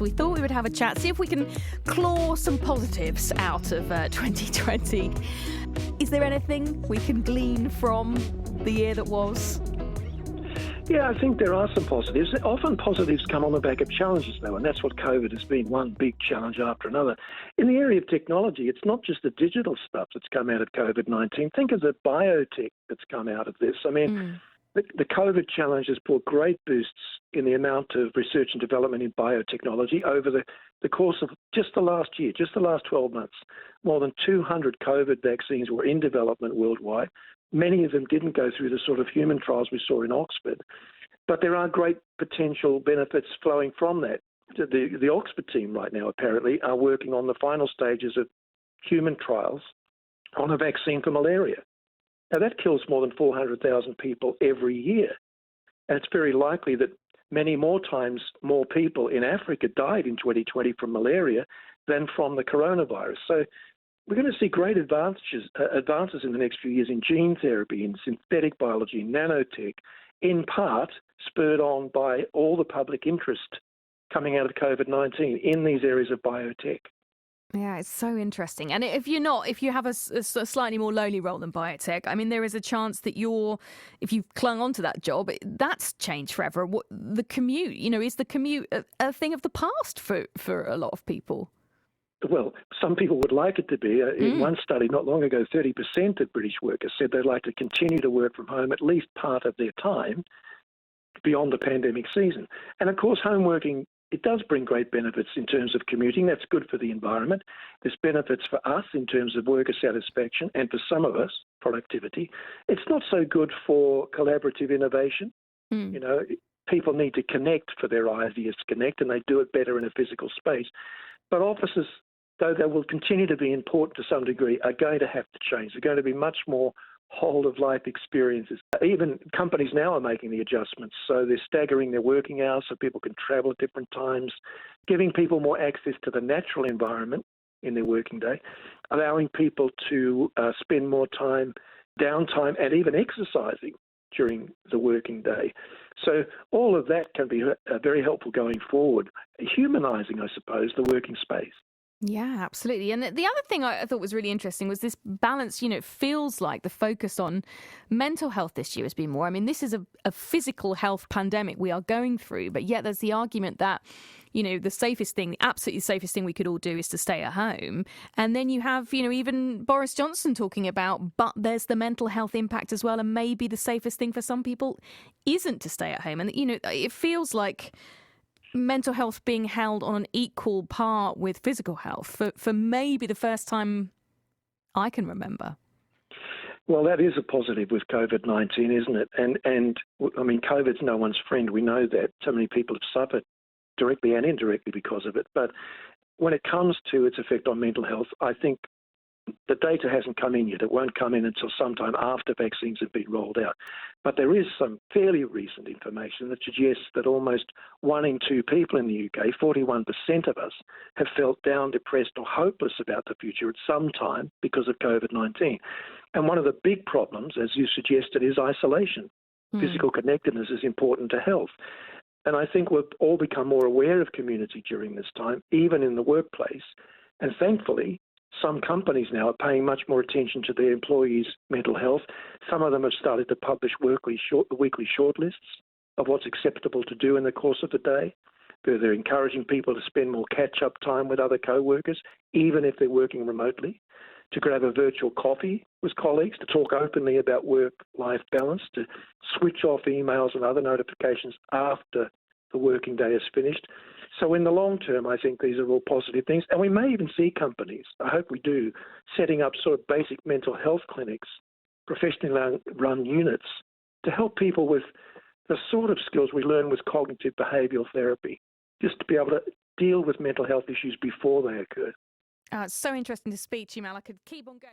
We thought we would have a chat, see if we can claw some positives out of 2020. Is there anything we can glean from the year that was? Yeah, I think there are some positives. Often positives come on the back of challenges, though, and that's what COVID has been, one big challenge after another. In the area of technology, it's not just the digital stuff that's come out of COVID-19. Think of the biotech that's come out of this. I mean, the COVID challenge has brought great boosts in the amount of research and development in biotechnology over the course of just the last year, just the last 12 months. More than 200 COVID vaccines were in development worldwide. Many of them didn't go through the sort of human trials we saw in Oxford, but there are great potential benefits flowing from that. The Oxford team right now apparently are working on the final stages of human trials on a vaccine for malaria. Now, that kills more than 400,000 people every year. And it's very likely that many more times more people in Africa died in 2020 from malaria than from the coronavirus. So we're going to see great advances in the next few years in gene therapy, in synthetic biology, in nanotech, in part spurred on by all the public interest coming out of COVID-19 in these areas of biotech. Yeah, it's so interesting. And if you have a slightly more lowly role than biotech, I mean, there is a chance that if you've clung onto that job, that's changed forever. The commute, is the commute a thing of the past for a lot of people? Well, some people would like it to be. In one study not long ago, 30% of British workers said they'd like to continue to work from home at least part of their time beyond the pandemic season. And of course, home working, it does bring great benefits in terms of commuting. That's good for the environment. There's benefits for us in terms of worker satisfaction and for some of us, productivity. It's not so good for collaborative innovation. People need to connect for their ideas to connect, and they do it better in a physical space. But offices, though they will continue to be important to some degree, are going to have to change. They're going to be much more whole-of-life experiences. Even companies now are making the adjustments. So they're staggering their working hours so people can travel at different times, giving people more access to the natural environment in their working day, allowing people to spend more time, downtime, and even exercising during the working day. So all of that can be very helpful going forward, humanising, I suppose, the working space. Yeah, absolutely. And the other thing I thought was really interesting was this balance. It feels like the focus on mental health this year has been more. I mean, this is a physical health pandemic we are going through, but yet there's the argument that, the absolutely safest thing we could all do is to stay at home. And then you have, even Boris Johnson talking about, but there's the mental health impact as well. And maybe the safest thing for some people isn't to stay at home. And, it feels like mental health being held on an equal par with physical health for maybe the first time I can remember. Well, that is a positive with COVID-19, isn't it? And I mean, COVID's no one's friend. We know that so many people have suffered directly and indirectly because of it. But when it comes to its effect on mental health, I think the data hasn't come in yet. It won't come in until sometime after vaccines have been rolled out. But there is some fairly recent information that suggests that almost 1 in 2 people in the UK, 41% of us, have felt down, depressed or hopeless about the future at some time because of COVID-19. And one of the big problems, as you suggested, is isolation. Physical connectedness is important to health. And I think we've all become more aware of community during this time, even in the workplace. And thankfully, some companies now are paying much more attention to their employees' mental health. Some of them have started to publish weekly shortlists of what's acceptable to do in the course of the day. They're encouraging people to spend more catch-up time with other co-workers, even if they're working remotely, to grab a virtual coffee with colleagues, to talk openly about work-life balance, to switch off emails and other notifications after the working day is finished. So in the long term, I think these are all positive things. And we may even see companies, I hope we do, setting up sort of basic mental health clinics, professionally run units, to help people with the sort of skills we learn with cognitive behavioural therapy, just to be able to deal with mental health issues before they occur. It's so interesting to speak to you, Mal. I could keep on going.